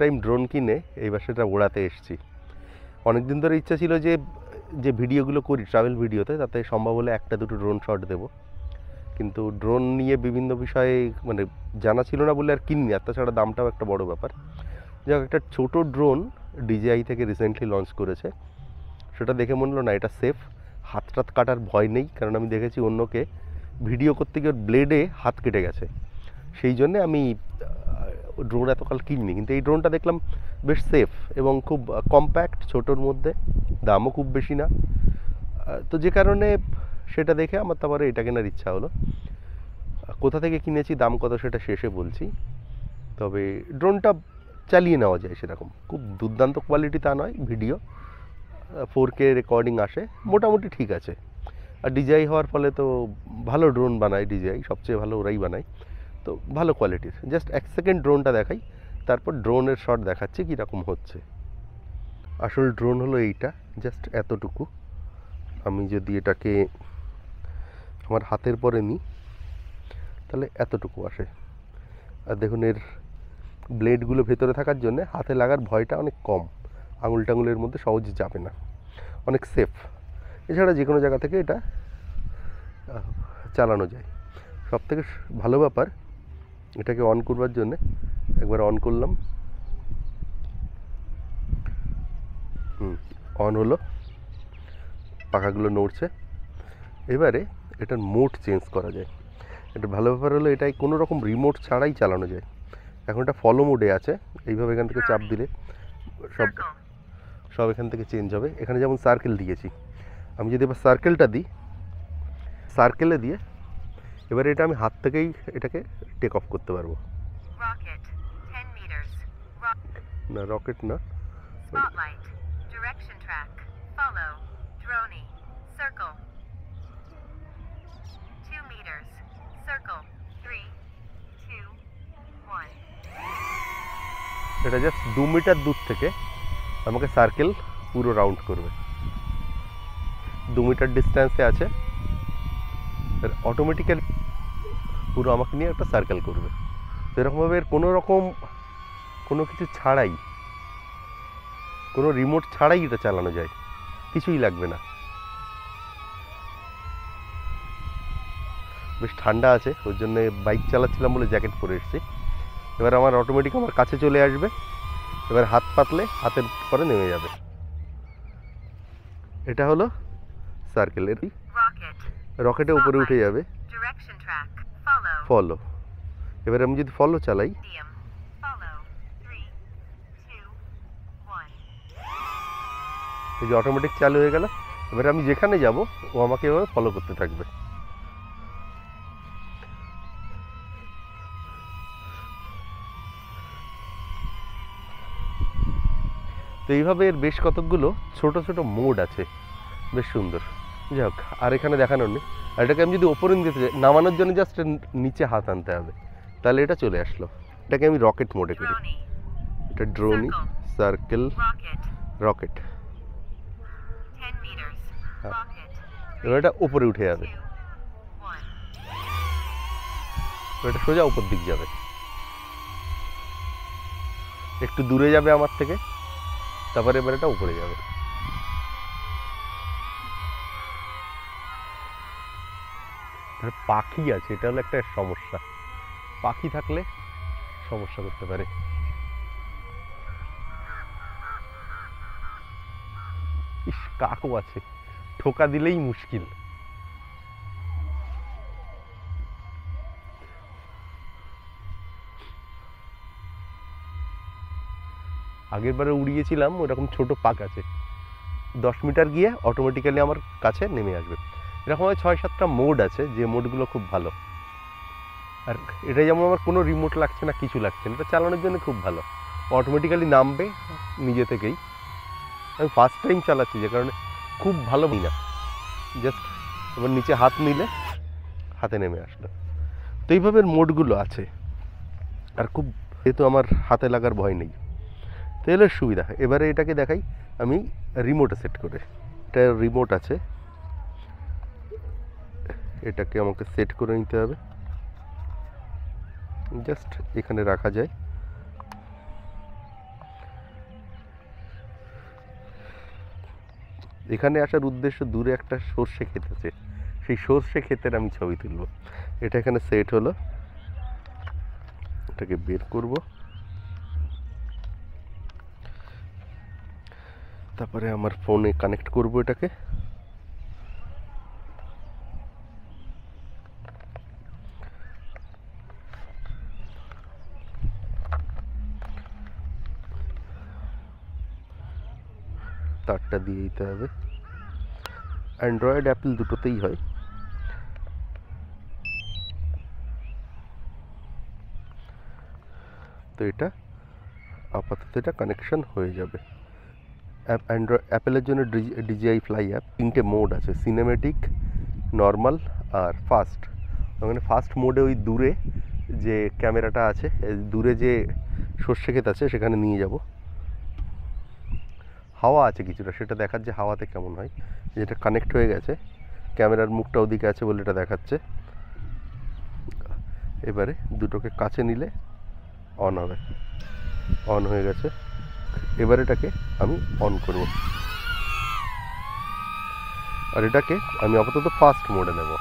Time drone কিনে এইবার সেটা ওড়াতে এসেছি। অনেক দিন ধরে ইচ্ছা ছিল যে যে ভিডিওগুলো করি ট্রাভেল ভিডিওতে, তাতে সম্ভব হলে একটা দুটো ড্রোন শট দেবো, কিন্তু ড্রোন নিয়ে বিভিন্ন বিষয়ে মানে জানা ছিল না বলে আর কিনিনি। আর তাছাড়া দামটাও একটা বড় ব্যাপার। যাক, একটা ছোট ড্রোন ডিজিআই থেকে রিসেন্টলি লঞ্চ করেছে, সেটা দেখে মনে হলো না এটা সেফ, হাত টাত কাটার ভয় নেই। কারণ আমি দেখেছি অন্যকে ভিডিও করতে গিয়ে ব্লেডে হাত কেটে গেছে, সেই জন্যে আমি ড্রোন এতকাল কিনিনি। কিন্তু এই ড্রোনটা দেখলাম বেশ সেফ এবং খুব কম্প্যাক্ট, ছোটোর মধ্যে, দামও খুব বেশি না। তো যে কারণে সেটা দেখে আমার তারপরে এটা কেনার ইচ্ছা হলো। কোথা থেকে কিনেছি, দাম কত, সেটা শেষে বলছি। তবে ড্রোনটা চালিয়ে নেওয়া যায়, সেরকম খুব দুর্দান্ত কোয়ালিটি তা নয়। ভিডিও 4K রেকর্ডিং আসে, মোটামুটি ঠিক আছে। আর ডিজিআই হওয়ার ফলে তো ভালো ড্রোন বানায় ডিজিআই, সবচেয়ে ভালো ওরাই বানায়, তো ভালো কোয়ালিটির। জাস্ট 1 সেকেন্ড ড্রোনটা দেখাই, তারপর ড্রোনের শট দেখাচ্ছি কীরকম হচ্ছে। আসল ড্রোন হলো এইটা, জাস্ট এতটুকু। আমি যদি এটাকে আমার হাতের পরে নিই তাহলে এতটুকু আসে। আর দেখুন এর ব্লেডগুলো ভেতরে থাকার জন্য হাতে লাগার ভয়টা অনেক কম, আঙুল টাঙুলের মধ্যে সহজে যাবে না, অনেক সেফ। এছাড়া যে কোনো জায়গা থেকে এটা চালানো যায়। সব থেকে ভালো ব্যাপার, এটাকে অন করবার জন্যে একবার অন করলাম, অন হলো, পাখাগুলো নড়ছে। এবারে এটার মোড চেঞ্জ করা যায়। এটা ভালো ব্যাপার হলো এটাই কোনো রকম রিমোট ছাড়াই চালানো যায়। এখন এটা ফলো মোডে আছে, এইভাবে এখান থেকে চাপ দিলে সব এখান থেকে চেঞ্জ হবে। এখানে যেমন সার্কেল দিয়েছি, আমি যদি এবার সার্কেলটা দিই, সার্কেলে দিয়ে এবারে এটা আমি হাত থেকেই এটাকে টেক অফ করতে পারবো। না, রকেট না, এটা জাস্ট 2 মিটার দূর থেকে আমাকে সার্কেল পুরো রাউন্ড করবে। 2 মিটার ডিস্ট্যান্সে আছে, অটোমেটিক্যালি পুরো আমাকে নিয়ে একটা সার্কেল করবে। তো এরকমভাবে এর কোনো রকম কোনো কিছু ছাড়াই, কোনো রিমোট ছাড়াই এটা চালানো যায়, কিছুই লাগবে না। বেশ ঠান্ডা আছে, ওর জন্য বাইক চালাচ্ছিলাম বলে জ্যাকেট পরে এসেছি। এবার আমার অটোমেটিক আমার কাছে চলে আসবে, এবার হাত পাতলে হাতের পরে নেমে যাবে। এটা হলো সার্কেল, এর রকেটে উপরে উঠে যাবে, ফলো। এবার আমি যদি ফলো চালাই, এই যে অটোমেটিক চালু হয়ে গেল। এবার আমি যেখানে যাব ও আমাকে এভাবে ফলো করতে থাকবে। তো এইভাবে এর বেশ কতকগুলো ছোট ছোট মোড আছে, বেশ সুন্দর। যাই হোক, আর এখানে দেখানোর নেই। আর এটাকে আমি যদি ওপরে নিতে চাই, নামানোর জন্য জাস্ট নিচে হাত আনতে হবে, তাহলে এটা চলে আসলো। এটাকে আমি রকেট মোডে করি। এটা ড্রোনই, সার্কেল, রকেট। এবার এটা উপরে উঠে যাবে, এটা সোজা উপর দিক যাবে, একটু দূরে যাবে আমার থেকে, তারপরে এবার এটা উপরে যাবে। পাখি আছে, এটা হলো একটা সমস্যা, পাখি থাকলে সমস্যা করতে পারে। ইস, কাকও আছে, ঠোকা দিলেই মুশকিল। আগের বারে উড়িয়েছিলাম ওরকম ছোট পাক আছে, 10 মিটার গিয়ে অটোমেটিক্যালি আমার কাছে নেমে আসবে। এরকম 6-7টা মোড আছে, যে মোডগুলো খুব ভালো। আর এটা যেমন আমার কোনো রিমোট লাগছে না, কিছু লাগছে না, এটা চালানোর জন্য খুব ভালো, অটোমেটিক্যালি নামবে নিজে থেকেই। আমি ফার্স্ট টাইম চালাচ্ছি, যে কারণে খুব ভালো না, জাস্ট এবার নিচে হাত নিলে হাতে নেমে আসলো। তো এইভাবে মোডগুলো আছে, আর খুব, যেহেতু আমার হাতে লাগার ভয় নেই, তো এলো সুবিধা। এবারে এটাকে দেখাই আমি রিমোটে সেট করে। এটা রিমোট আছে, এটাকে আমাকে সেট করে নিতে হবে। জাস্ট এখানে রাখা যায়, এখানে আসার উদ্দেশ্য দূরে একটা সর্ষে ক্ষেত আছে, সেই সর্ষে ক্ষেতের আমি ছবি তুলব। এটা এখানে সেট হলো, এটাকে বের করব, তারপরে আমার ফোনে কানেক্ট করব এটাকে। তারটা দিয়ে দিতে হবে। অ্যান্ড্রয়েড অ্যাপেল দুটোতেই হয়। তো এটা আপাতত এটা কানেকশন হয়ে যাবে। অ্যাপেলের জন্য ডিজিআই ফ্লাই অ্যাপ 3টে মোড আছে, সিনেমেটিক, নর্মাল আর ফাস্ট। ওখানে ফাস্ট মোডে ওই দূরে যে ক্যামেরাটা আছে, দূরে যে সর্ষে ক্ষেত আছে সেখানে নিয়ে যাব। হাওয়া আছে কিছুটা, সেটা দেখার যে হাওয়াতে কেমন হয়। যেটা কানেক্ট হয়ে গেছে, ক্যামেরার মুখটা ওদিকে আছে বলে এটা দেখাচ্ছে। এবারে দুটোকে কাছে নিলে অন হবে, অন হয়ে গেছে। এবার এটাকে আমি অন করব, আর এটাকে আমি আপাতত ফাস্ট মোডে নেব।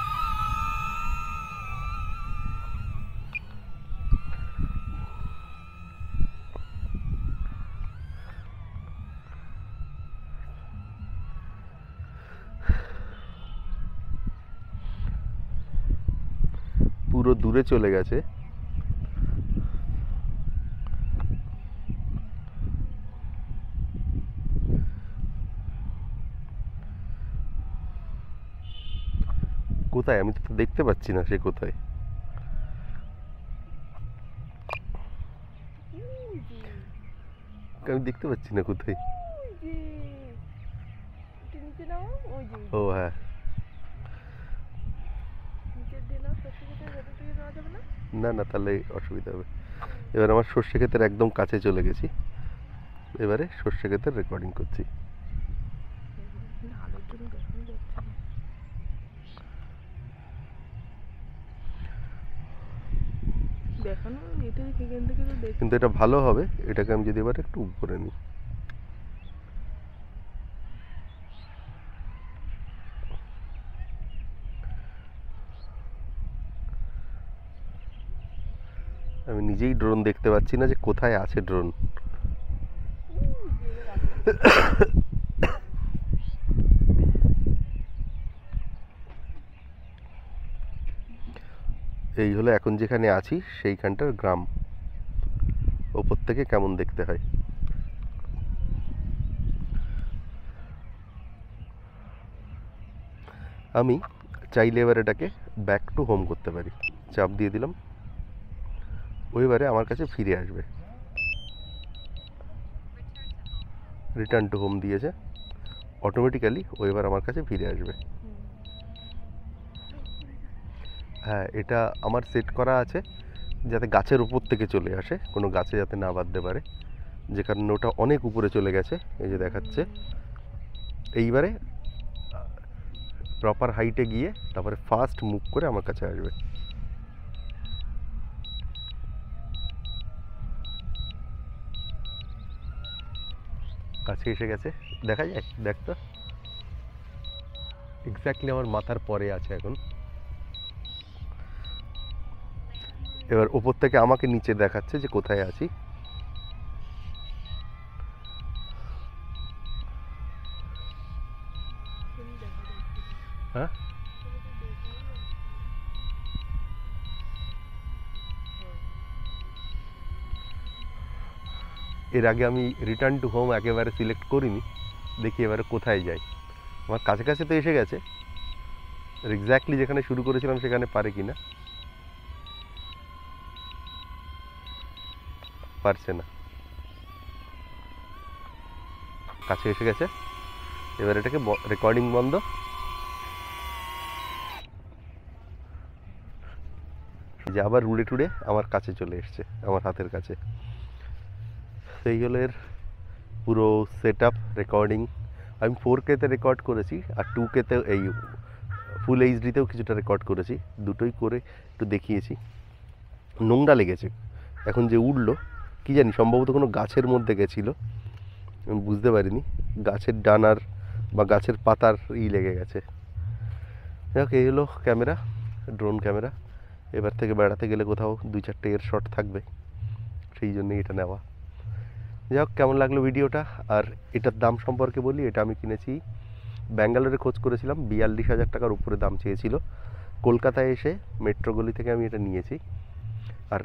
পুরো দূরে চলে গেছে। কোথায় আমি তো দেখতে পাচ্ছি না, সে কোথায়? আমি দেখতে পাচ্ছি না কোথায়। ও হ্যাঁ, না না, তাহলে অসুবিধা হবে। এবার আমার সর্ষে ক্ষেতের একদম কাছে চলে গেছি। এবারে সর্ষে ক্ষেতের রেকর্ডিং করছি। কিন্তু এটা ভালো হবে, এটাকে আমি যদি এবার একটু উপরে নিই। আমি নিজেই ড্রোন দেখতে পাচ্ছি না যে কোথায় আছে ড্রোন। এই হলো এখন যেখানে আছি সেইখানটার গ্রাম, ওপর থেকে কেমন দেখতে হয়। আমি চাইলে এবার এটাকে ব্যাক টু হোম করতে পারি, চাপ দিয়ে দিলাম, ওইবারে আমার কাছে ফিরে আসবে। রিটার্ন টু হোম দিয়েছে, অটোমেটিক্যালি ও এবার আমার কাছে ফিরে আসবে। হ্যাঁ, এটা আমার সেট করা আছে যাতে গাছের উপর থেকে চলে আসে, কোনো গাছে যাতে না বাঁধতে পারে, যে কারণে ওটা অনেক উপরে চলে গেছে, এই যে দেখাচ্ছে। এইবারে প্রপার হাইটে গিয়ে তারপরে ফাস্ট মুভ করে আমার কাছে আসবে। কাছে এসে গেছে, দেখা যায়, দেখ তো, এক্স্যাক্টলি আমার মাথার পরে আছে এখন। এবার ওপর থেকে আমাকে নিচে দেখাচ্ছে যে কোথায় আছি। হ্যাঁ, এর আগে আমি রিটার্ন টু হোম একেবারে সিলেক্ট করিনি, দেখি এবারে কোথায় যাই। আমার কাছে কাছে তো এসে গেছে, এক্স্যাক্টলি যেখানে শুরু করেছিলাম সেখানে পারে কিনা, পারছে না, কাছে এসে গেছে। এবার এটাকে রেকর্ডিং বন্ধ, যে আবার উড়ে টুড়ে আমার কাছে চলে এসছে, আমার হাতের কাছে। সেই হলো এর পুরো সেট আপ রেকর্ডিং। আমি 4K-তে রেকর্ড করেছি, আর 2K-তে এই ফুল এইচডিতেও কিছুটা রেকর্ড করেছি, দুটোই করে একটু দেখিয়েছি। নোংরা লেগেছে এখন যে উঠলো, কি জানি সম্ভবত কোনো গাছের মধ্যে গেছিলো, আমি বুঝতে পারিনি। গাছের ডানার বা গাছের পাতার লেগে গেছে। যাক, এই হলো ক্যামেরা, ড্রোন ক্যামেরা। এবার থেকে বেড়াতে গেলে কোথাও 2-4টে এর শট থাকবে, সেই জন্যই এটা নেওয়া। যাক, কেমন লাগলো ভিডিওটা। আর এটার দাম সম্পর্কে বলি, এটা আমি কিনেছি ব্যাঙ্গালোরে, খোঁজ করেছিলাম 42,000 টাকার উপরে দাম চেয়েছিল। কলকাতায় এসে মেট্রো গলি থেকে আমি এটা নিয়েছি। আর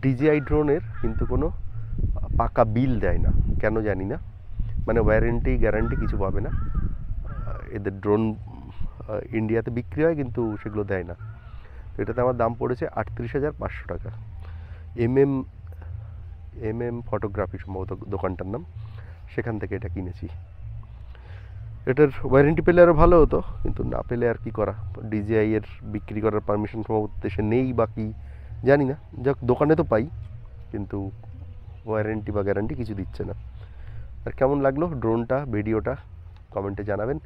ডিজিআই ড্রোনের কিন্তু কোনো পাকা বিল দেয় না, কেন জানি না, মানে ওয়ারেন্টি গ্যারান্টি কিছু পাবে না। এদের ড্রোন ইন্ডিয়াতে বিক্রি হয় কিন্তু সেগুলো দেয় না। তো এটাতে আমার দাম পড়েছে 38,500 টাকা। এমএম ফটোগ্রাফি সম্ভবত দোকানটার নাম, সেখান থেকে এটা কিনেছি। এটার ওয়ারেন্টি পেলে আরও ভালো হতো, কিন্তু না পেলে আর কি করা। ডিজিআই এর বিক্রি করার পারমিশন সম্ভবত দেশে নেই বা কি জানি না। যাক, দোকানে তো পাই, কিন্তু ওয়ারেন্টি বা গ্যারান্টি কিছু দিচ্ছে না। আর কেমন লাগলো ড্রোনটা, ভিডিওটা কমেন্টে জানাবেন।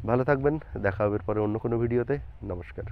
ভালো থাকবেন, দেখা হবে পরে অন্য কোনো ভিডিওতে। নমস্কার।